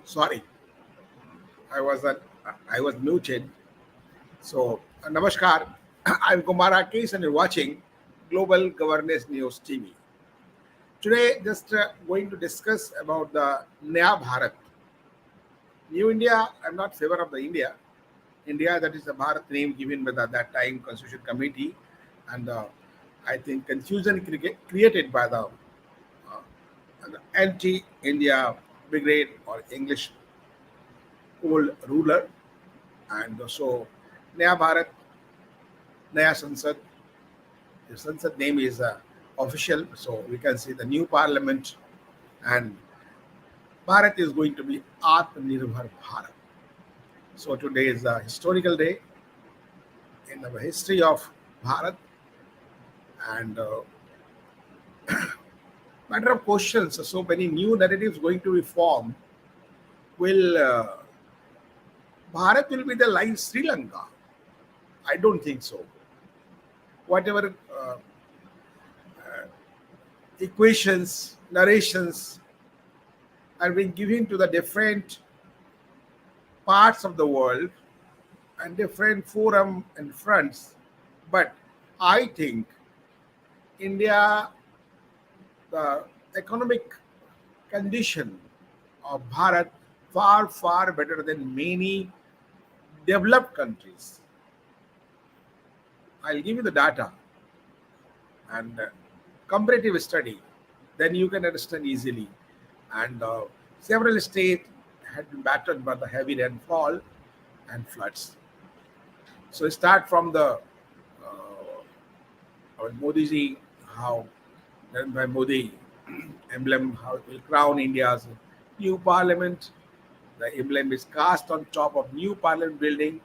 Sorry, I was uh, I was muted. So, Namaskar. I'm Kumar Rakesh, and you're watching Global Governance News TV. Today, just going to discuss about the Naya Bharat, New India. I'm not favor of the India. That is the Bharat name given by that time Constitution Committee, and I think confusion created by the anti-India brigade or English old ruler, and so Naya Bharat, Naya Sansad. The Sansad name is official, so we can see the new parliament, and Bharat is going to be Atmanirbhar Bharat. So today is a historical day in the history of Bharat, and matter of questions. So many new narratives going to be formed. Will Bharat will be the line Sri Lanka? I don't think so. Whatever equations, narrations are being given to the different parts of the world and different forum and fronts, but I think India, the economic condition of Bharat far better than many developed countries. I'll give you the data and comparative study, then you can understand easily. And several states had been battered by the heavy rainfall and floods. So start from the our Modi ji, how then by Modi emblem, how it will crown India's new parliament. The emblem is cast on top of new parliament building,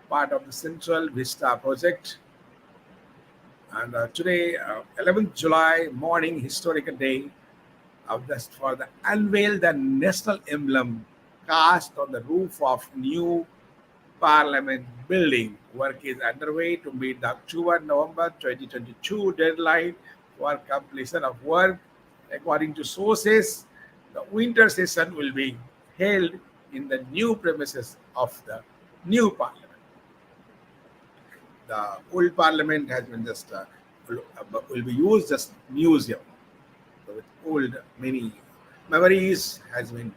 part of the Central Vista project. And today, 11th July morning, historical day of just for the unveil the national emblem cast on the roof of new parliament building. Work is underway to meet the October-November 2022 deadline for completion of work. According to sources, the winter session will be held in the new premises of the new parliament. The old parliament has been just will be used as museum. So with old many memories has been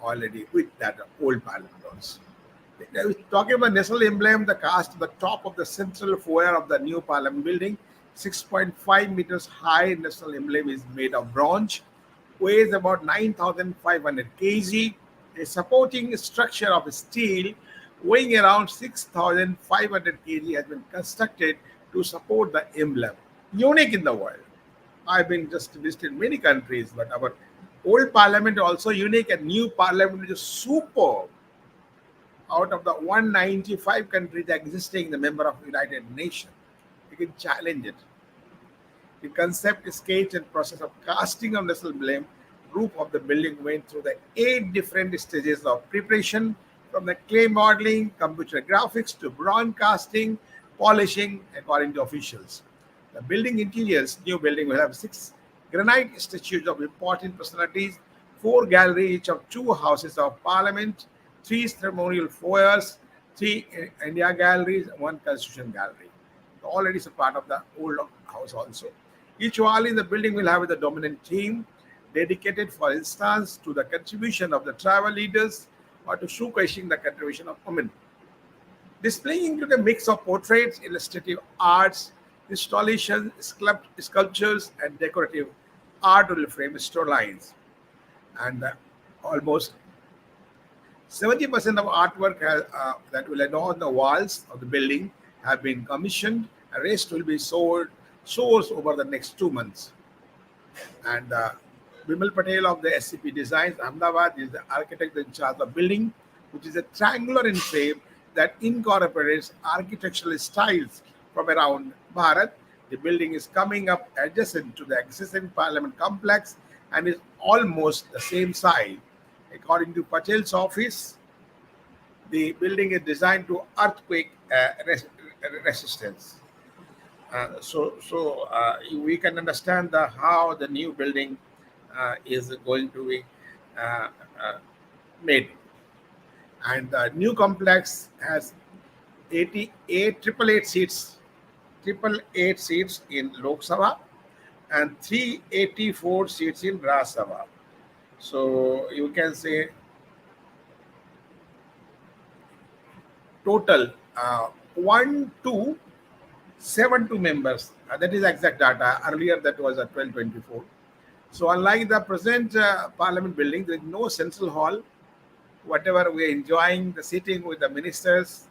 already with that old parliament also. Talking about national emblem, the cast at the top of the central foyer of the new parliament building, 6.5 meters high national emblem is made of bronze, weighs about 9,500 kg. A supporting structure of steel weighing around 6,500 kg has been constructed to support the emblem. Unique in the world. I've been just visited many countries, but our old parliament also unique and new parliament is superb. Out of the 195 countries existing, the member of United Nations, you can challenge it. The concept, sketch, and process of casting of national emblem roof of the building went through the 8 different stages of preparation, from the clay modeling, computer graphics to bronze casting, polishing, according to officials. The building interiors, new building will have 6 granite statues of important personalities, 4 galleries each of 2 houses of parliament, 3 ceremonial foyers, 3 India galleries, 1 constitution gallery. Already is a part of the old house also. Each wall in the building will have the dominant theme dedicated, for instance, to the contribution of the tribal leaders or to showcasing the contribution of women. Displaying include a mix of portraits, illustrative arts, installations, sculptures, and decorative art will frame storylines. And almost 70% of artwork that will adorn the walls of the building have been commissioned. The rest will be sourced over the next 2 months. And Bimal Patel of the SCP Designs Ahmedabad is the architect in charge of building, which is a triangular in shape that incorporates architectural styles from around Bharat. The building is coming up adjacent to the existing parliament complex and is almost the same size. According to Patel's office, the building is designed to earthquake resistance. We can understand how the new building is going to be uh, uh, made. And the new complex has 88 triple eight seats, triple eight seats in Lok Sabha and 384 seats in Rajya Sabha. So you can say total 1272 members. That is exact data. Earlier that was at 1224. So unlike the present parliament building, there is no central hall. Whatever we are enjoying the sitting with the ministers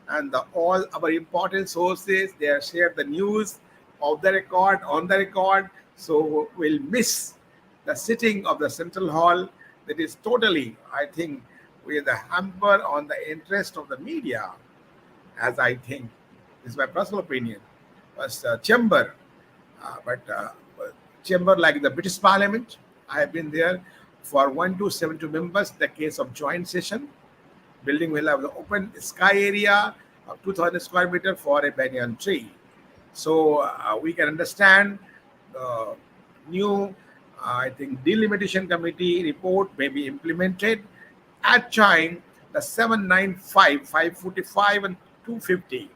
and all our important sources, they have shared the news of the record on the record. So we'll miss the sitting of the central hall. That is totally, I think, with a hamper on the interest of the media, as I think. This is my personal opinion. Was chamber, but chamber like the British Parliament. I have been there for 1272 members. The case of joint session. Building will have the open sky area of 2,000 square meter for a banyan tree. So we can understand the new, I think, delimitation committee report may be implemented at time the 795, 545 and 250.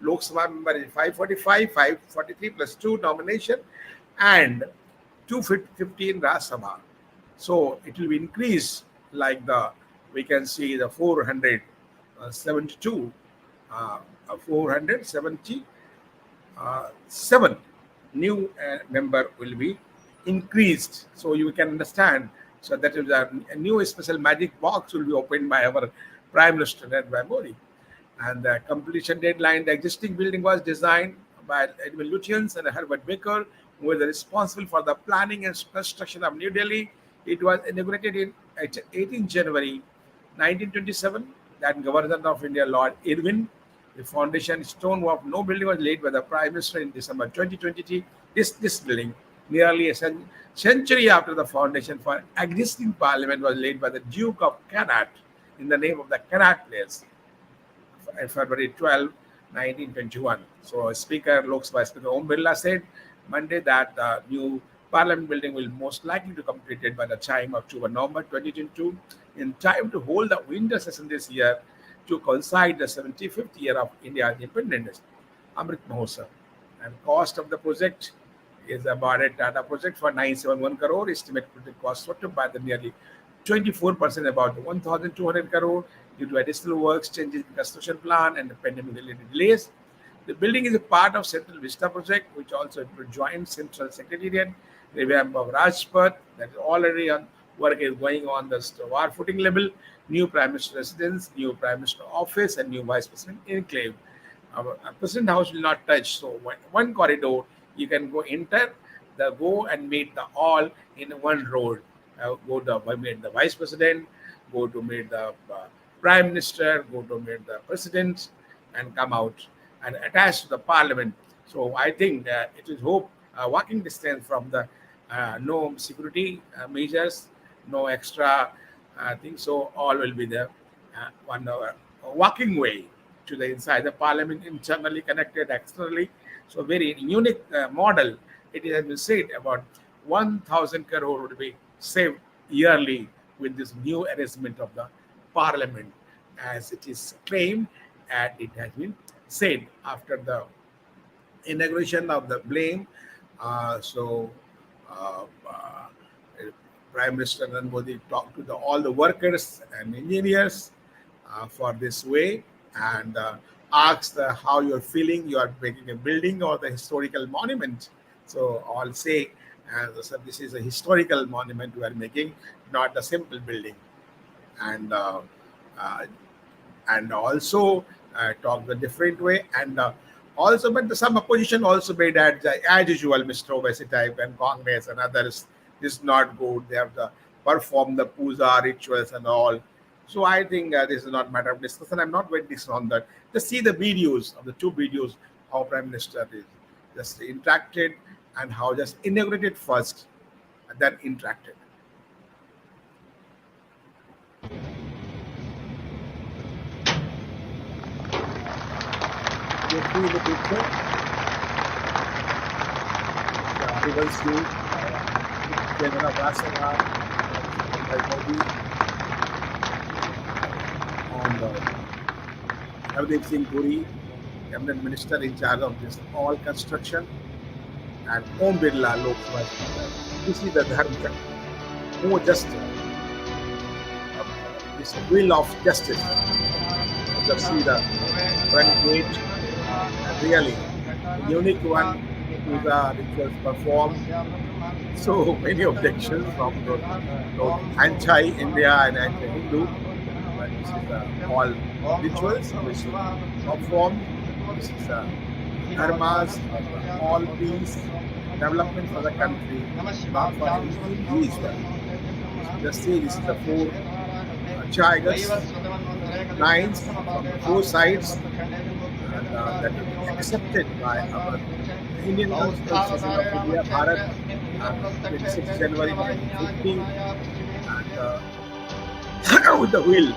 Lok Sabha member is 545, 543 plus 2 nomination and 250 in Rajya Sabha. So it will be increased like we can see the 472, 477 new member will be increased. So you can understand. So that is a new special magic box will be opened by our Prime Minister Narendra Modi. And the completion deadline, the existing building was designed by Edwin Lutyens and Herbert Baker, who were responsible for the planning and construction of New Delhi. It was inaugurated in 18 January 1927. That Governor of India, Lord Irwin. The foundation stone of no building was laid by the Prime Minister in December 2023. This building, nearly a century after the foundation for existing parliament, was laid by the Duke of Connaught in the name of the Connaught Place, February 12, 1921. So Speaker Lok Sabha Speaker Om Birla said Monday that the new parliament building will most likely be completed by the time of October-November 2022, in time to hold the winter session this year to coincide the 75th year of India's independence, Amrit Mahotsav. And cost of the project is about a Tata project for 971 crore. Estimated project cost sort by the nearly 24%, about 1,200 crore due to additional works, changes in construction plan and the pandemic-related delays. The building is a part of Central Vista project, which also includes joint Central Secretariat, revamp of Rajpath, that is already on work is going on the war footing level, new Prime Minister residence, new Prime Minister office, and new Vice President enclave. Our President House will not touch. So one corridor, you can go and meet the all in one road. Go to meet the Vice President, go to meet the Prime Minister, go to meet the President, and come out and attach to the Parliament. So I think it is hope walking distance from the no security measures, no extra things. So all will be there. One walking way to the inside the Parliament, internally connected, externally. So very unique model. It has been said about 1,000 crore would be saved yearly with this new arrangement of the Parliament, as it is claimed, and it has been said after the inauguration of the blame. Prime Minister Narendra Modi talked to all the workers and engineers for this way and asked how you're feeling. You are making a building or the historical monument. So all say, so this is a historical monument we are making, not a simple building. And also talked a different way. And also, but some opposition also made that, as usual, Mr. Owaisi type and Congress and others, this is not good. They have to perform the puja rituals and all. So I think this is not matter of discussion. I'm not going to on that. Just see the videos of the two videos how Prime Minister is just interacted and how just inaugurated first and then interacted. You see the picture. The articles to General Rajya Sabha, and Hardeep Singh Puri, cabinet minister in charge of this all construction, and Om Birla, Lok Sabha speaker. This is the dharma who just this will of justice. Just see the front page, and really unique one to the rituals performed. So many objections from the anti-India and anti-Hindu, but this is all rituals which are performed. This is dharmas of all peace, development for the country, not for any individual. Just see this is the four tigers, lines from the four sides, and that will be accepted by our Indian Constitution of India, Bharat, 26 January 1950, and with the wheel.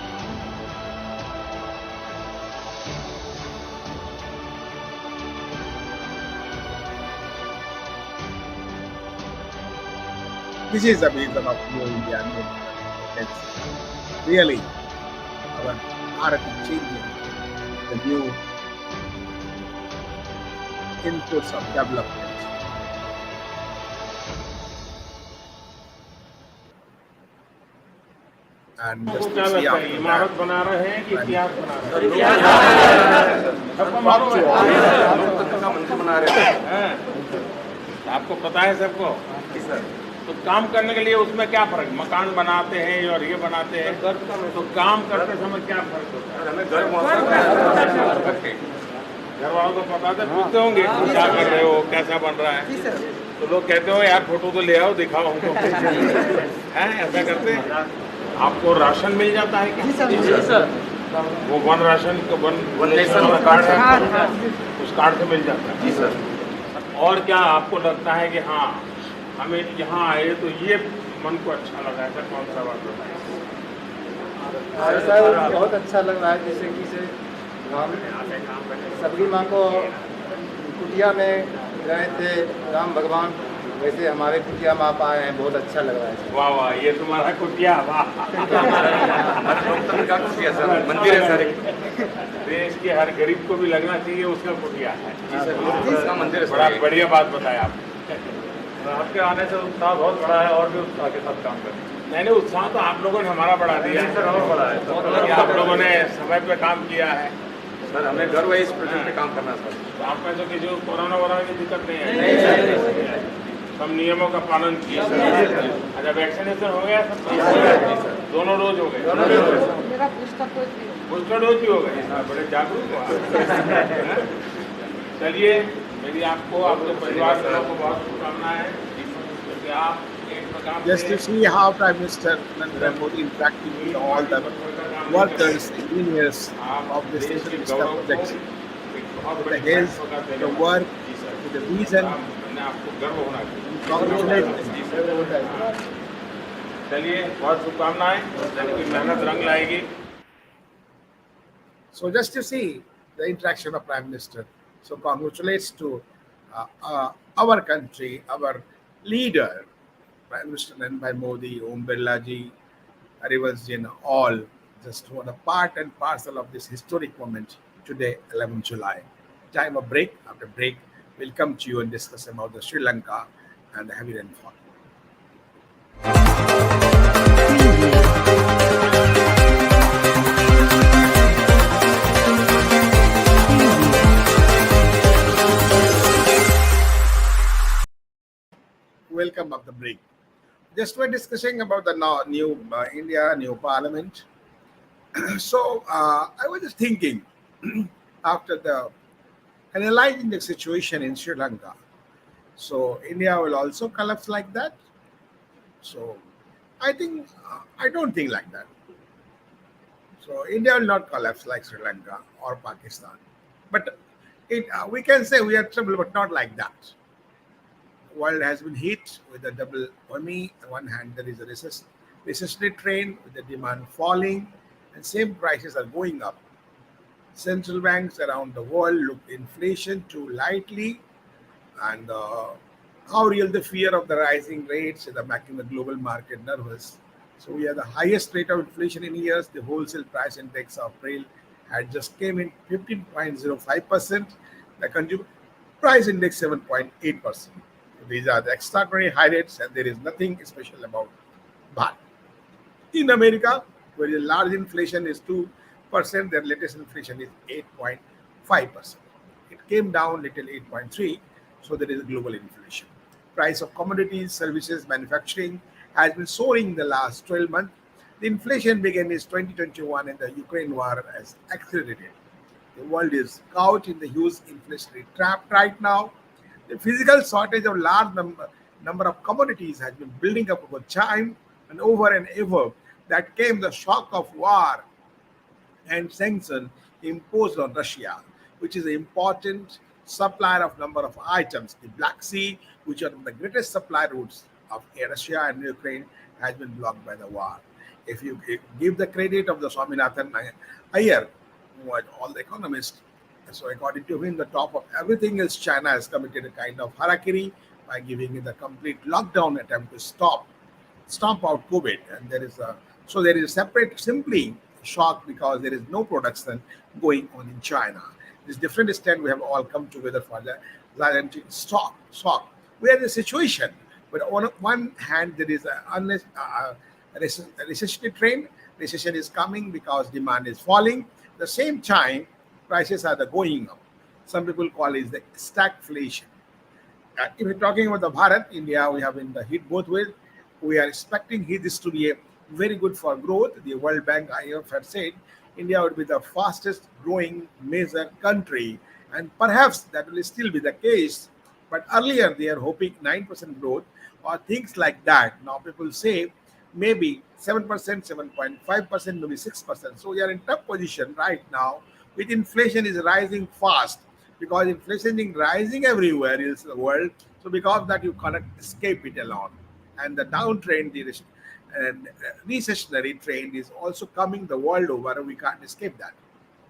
This is the vision of New India. Really, our Bharat is changing the new inputs of development. And just to see after इमारत बना रहे हैं कि इतिहास बना रहे हैं? सबको मालूम है, लोकतंत्र का मंदिर बना रहे हैं। आपको पता है सबको? तो काम करने के लिए उसमें क्या फर्क? मकान बनाते हैं और ये बनाते हैं, तो काम करते समय क्या फर्क होता है? हमें घर वालों को पता था, पूछते होंगे क्या कर रहे हो, कैसा बन रहा है, तो लोग कहते हो यार फोटो तो ले आओ, दिखाओ हमको। है ऐसा करते हैं? आपको राशन मिल जाता है क्या? जी सर। वो one ration one nation card है, उस कार्ड से मिल जाता है। जी सर। और क्या आपको लगता है कि हाँ हमें यहाँ आए तो ये मन को अच्छा लगा, ऐसा कौन सा बात बताए? सर बहुत अच्छा लग रहा है, जैसे कि से हम सबकी माँ को कुटिया में गए थे राम भगवान, वैसे हमारे कुटिया में आप आए हैं, बहुत अच्छा लग रहा है। वाह वाह, ये तुम्हारा कुटिया, वाह। मंदिर है सर, देश के हर गरीब को भी लगना चाहिए उसका कुटिया है। उसका मंदिर है। बड़ा बढ़िया बात बताया आप। आपके आने से उत्साह बहुत बड़ा है, और भी उत्साह के साथ काम करें। नहीं, उत्साह तो आप लोगों ने हमारा बढ़ा दिया है सर, और बड़ा है। आप लोगों ने समय पे काम किया है सर, हमें गर्व है इस प्रोजेक्ट पे काम करना सर। तो आप में तो किसी को कोरोना वोरोना की दिक्कत नहीं है? सब नियमों का पालन किया सर। अच्छा, वैक्सीनेशन हो गया सब? दोनों डोज हो गए? बूस्टर डोज भी हो गए? बड़े जागरूक हो। चलिए, मेरी आपको, आपके परिवार वालों को बहुत शुभकामनाएं, क्योंकि आप एक प्रकार just to see how Prime Minister Narendra Modi interacting with all the workers, engineers of the Central Vista projects, with the health, the work, with the vision. आपको गर्व होना चाहिए। Congratulate चलिए, बहुत शुभकामनाएं, आपकी मेहनत रंग लाएगी। So just to see the interaction of Prime Minister. So congratulates to our country, our leader, Prime Minister Narendra Modi, Om Birla ji, Harivansh ji, and all just want a part and parcel of this historic moment today, 11 July. Time of break. After break, we'll come to you and discuss about the Sri Lanka and the heavy rainfall. Welcome of the break. Just we're discussing about the new India, new parliament. So I was just thinking, after the analyzing the situation in Sri Lanka, so India will also collapse like that. So I think I don't think like that. So India will not collapse like Sri Lanka or Pakistan, but we can say we are trouble, but not like that. World has been hit with a double whammy. On one hand, there is a recessionary trend with the demand falling, and same prices are going up. Central banks around the world look inflation too lightly, and how real the fear of the rising rates is making the global market nervous. So we have the highest rate of inflation in years. The wholesale price index of April had just came in 15.05%. The consumer price index 7.8%. These are the extraordinary high rates, and there is nothing special about Bharat. In America, where the large inflation is 2%, their latest inflation is 8.5%. It came down little 8.3, so there is a global inflation. Price of commodities, services, manufacturing has been soaring in the last 12 months. The inflation began in 2021 and the Ukraine war has accelerated. The world is caught in the huge inflationary trap right now. The physical shortage of large number of commodities has been building up over time, and over and over that came the shock of war and sanction imposed on Russia, which is an important supplier of number of items. The Black Sea, which are the greatest supply routes of Russia and Ukraine, has been blocked by the war. If you give the credit of the Swaminathan Iyer, who was all the economists, so according to him, the top of everything is China has committed a kind of harakiri by giving it a complete lockdown attempt to stomp out COVID. And there is a separate simply shock because there is no production going on in China. This different stand we have all come together for the gigantic shock. We are in a situation, but on one hand there is a recession trend. Recession is coming because demand is falling. At the same time, prices are going up. Some people call it the stagflation. If we're talking about the Bharat, India, we have in the hit both ways. We are expecting this to be a very good for growth. The World Bank IMF had said India would be the fastest growing major country, and perhaps that will still be the case. But earlier they are hoping 9% growth or things like that. Now people say maybe 7%, 7.5%, maybe 6%. So we are in tough position right now. With inflation is rising fast because inflation is rising everywhere in the world. So because of that you cannot escape it alone. And the downtrend, the recessionary trend is also coming the world over. We can't escape that.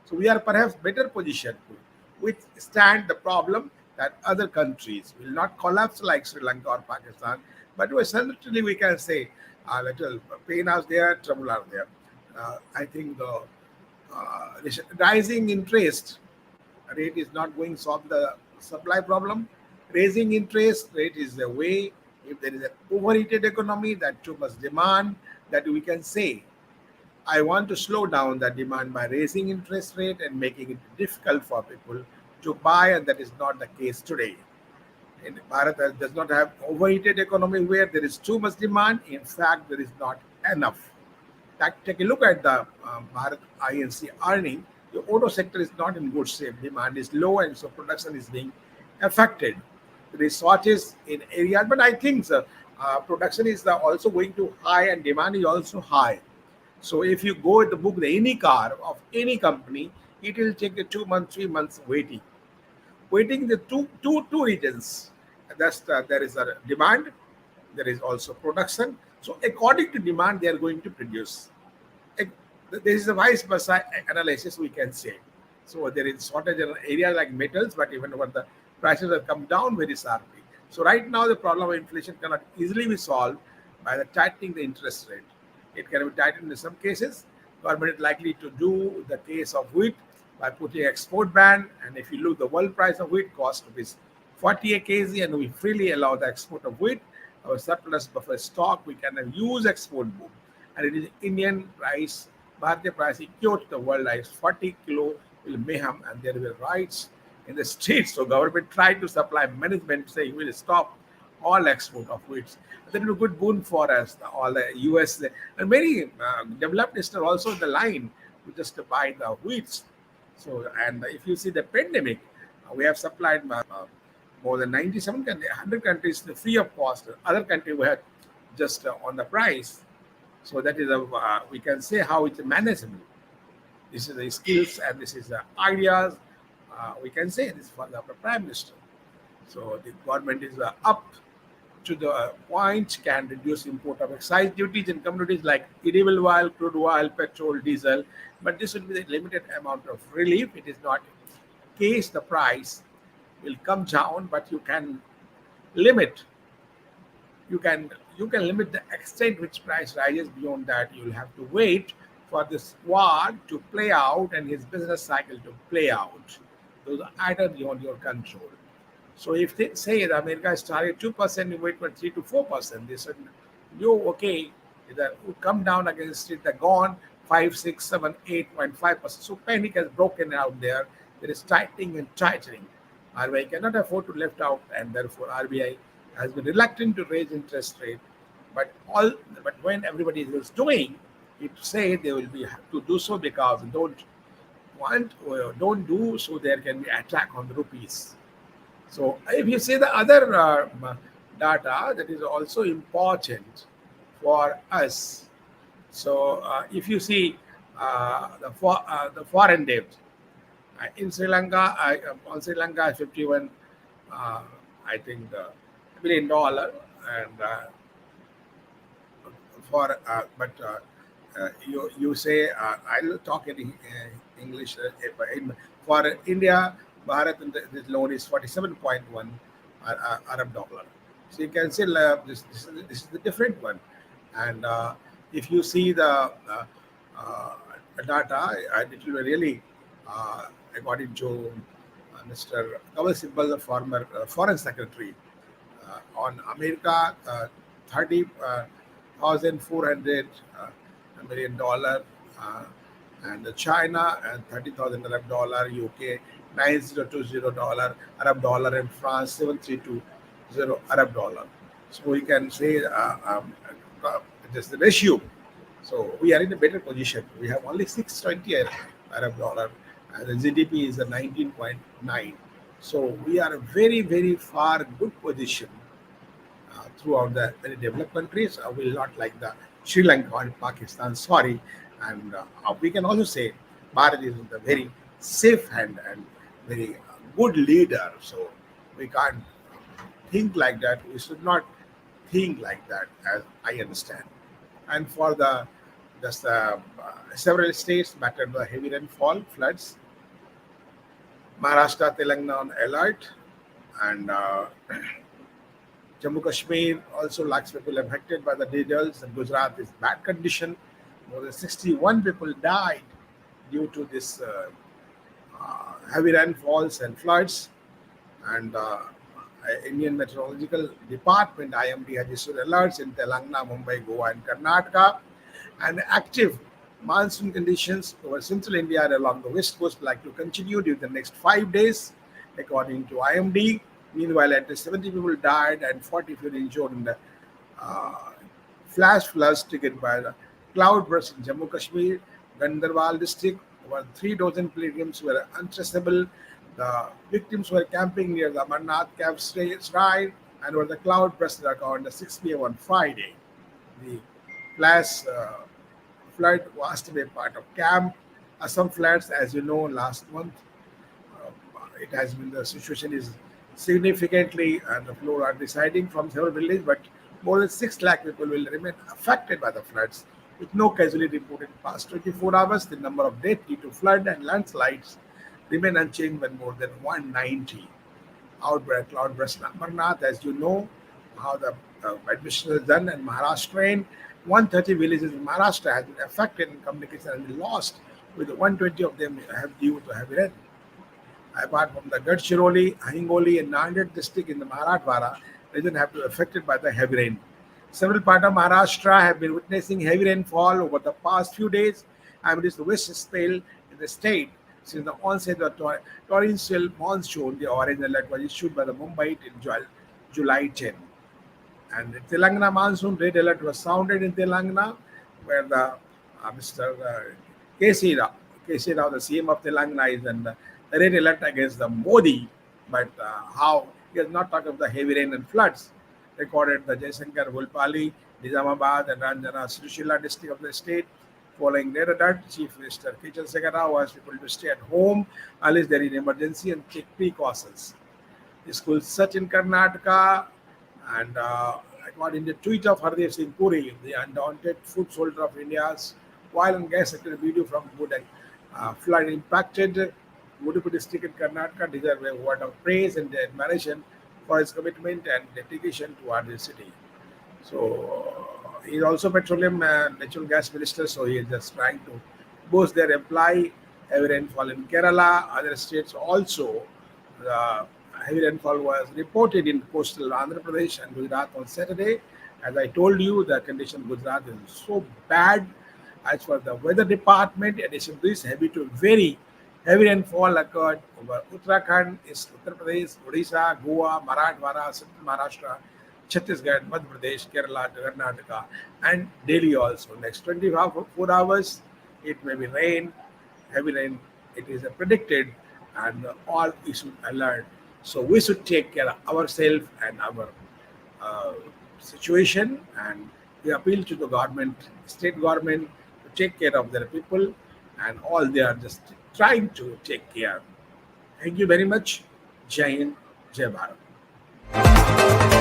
So we are perhaps better positioned to withstand the problem that other countries will not collapse like Sri Lanka or Pakistan. But certainly we can say little pain is there, trouble are there. I think the rising interest rate is not going to solve the supply problem. Raising interest rate is the way. If there is an overheated economy that too much demand, that we can say, I want to slow down the demand by raising interest rate and making it difficult for people to buy, and that is not the case today. In Bharat does not have overheated economy where there is too much demand. In fact, there is not enough. Take a look at the Bharat INC earning. The auto sector is not in good shape. Demand is low, and so production is being affected. There is shortage in areas, but I think production is also going to high and demand is also high. So if you go to book any car of any company, it will take a 2 months, 3 months waiting. Waiting the two regions. There is a demand, there is also production. So according to demand, they are going to produce. There is a vice versa analysis we can say. So there is shortage in areas like metals, but even when the prices have come down very sharply. So right now the problem of inflation cannot easily be solved by the tightening the interest rate. It can be tightened in some cases. Government is likely to do the case of wheat by putting export ban. And if you look, the world price of wheat cost is 40 a kg, and we freely allow the export of wheat. Our surplus buffer stock, we can use export boom. And it is Indian price, Bharatiya price equal to the world price 40 kilo will mayhem, and there were riots in the streets. So government tried to supply management saying we will stop all export of wheat. That will be a good boon for us, all the US and many developed nations are also in the line to just buy the wheat. So, and if you see the pandemic, we have supplied more than 97 countries, 100 countries free of cost. Other countries we had just on the price. So that is we can say how it's manageable. This is the skills and this is the ideas. We can say this for the Prime Minister. So the government is up to the point, can reduce import of excise duties in commodities like edible oil, crude oil, petrol, diesel. But this will be the limited amount of relief. It is not case the price will come down, but you can limit. You can you can limit the extent which price rises. Beyond that, you'll have to wait for this war to play out and his business cycle to play out. Those are items beyond your control. So if they say that America is target 2%, you wait for 3 to 4%. They said, you okay, that would come down against it, they're gone 5, 6, 7, 8.5%. So panic has broken out there. There is tightening and tightening. RBI cannot afford to left out, and therefore RBI has been reluctant to raise interest rate. But when everybody is doing it, say they will be have to do so because they don't do so, there can be attack on the rupees. So if you see the other data that is also important for us. So if you see the foreign debt in Sri Lanka, on Sri Lanka 51, I think $1 billion, and for but you say I'll talk in English. For India, Bharat, this loan is 47.1 Arab dollar. So you can say this is the different one. And if you see the data, it will really, according to Mr. Kamal Sibbal, the former foreign secretary, on America, 30,400 million dollar, and China and 30,000 Arab dollar, UK 9020 dollar Arab dollar, and France 7320 Arab dollar. So we can say just the ratio. So we are in a better position. We have only 620 Arab dollar, and the GDP is a 19.9. So we are a very, very far good position throughout the very developed countries. Will not like the Sri Lanka and Pakistan, sorry. And we can also say Bharat is in the very safe hand and very good leader. So we can't think like that. We should not think like that, as I understand. And for the just several states battered by heavy rainfall, floods. Maharashtra, Telangana on alert, and Jammu Kashmir also lacks people affected by the details, and Gujarat is bad condition. More than 61 people died due to this heavy rainfalls and floods. And Indian Meteorological Department (IMD) has issued alerts in Telangana, Mumbai, Goa, and Karnataka. And active monsoon conditions over central India and along the west coast like to continue during the next 5 days, according to IMD. Meanwhile, at least 70 people died and 40 people injured in the flash floods triggered by the cloud burst in Jammu Kashmir, Gandarbal district. Over 3 dozen pilgrims were untraceable. The victims were camping near the Amarnath Cave shrine, and were the cloud burst around the 6 p.m. on Friday. The flash flood was to be part of camp. Some floods, as you know, last month, it has been the situation is significantly, and the flow are deciding from several villages, but more than 6 lakh people will remain affected by the floods, with no casualty reported in past 24 hours. The number of deaths due to flood and landslides remain unchanged when more than 190. Outbreak cloud burst in Amarnath, as you know, how the admission is done, and Maharashtra. 130 villages in Maharashtra have been affected in communication and been lost, with 120 of them have due to heavy rain. Apart from the Gadchiroli, Hingoli, and Nanded district in the Marathwada region have been affected by the heavy rain. Several parts of Maharashtra have been witnessing heavy rainfall over the past few days, and it is the worst spell in the state since the onset of the torrential monsoon. The orange alert was issued by the Mumbai till July 10. And the Telangana monsoon red alert was sounded in Telangana, where the Mr. K.C. Rao, the CM of Telangana, is in the red alert against the Modi, but how he has not talked of the heavy rain and floods recorded the Jaisankar, Vulpali, Nizamabad, and Ranjana Srishila district of the state. Following their alert, Chief Minister K. Chandrasekhar Rao asked people to stay at home unless there is an emergency and take precautions. The schools such in Karnataka, and according to the tweet of Hardev Singh Puri, the undaunted foot soldier of India's oil and gas sector, video from Budai flood impacted Udupi district in Karnataka deserve a word of praise and admiration for his commitment and dedication toward the city. So he is also petroleum natural gas minister. So he is just trying to boost their apply. Heavy rainfall in Kerala, other states also. The heavy rainfall was reported in coastal Andhra Pradesh and Gujarat on Saturday. As I told you, the condition in Gujarat is so bad. As for the weather department, in addition to this, heavy to very heavy rainfall occurred over Uttarakhand, East Uttar Pradesh, Odisha, Goa, Marathwada, Central Maharashtra, Chhattisgarh, Madhya Pradesh, Kerala, Karnataka, and Delhi also. Next 24 hours, it may be rain, heavy rain. It is predicted, and all we should alert. So we should take care of ourselves and our situation, and we appeal to the government, state government, to take care of their people, and all they are just trying to take care. Thank you very much. Jai Hind, Jai Bharat.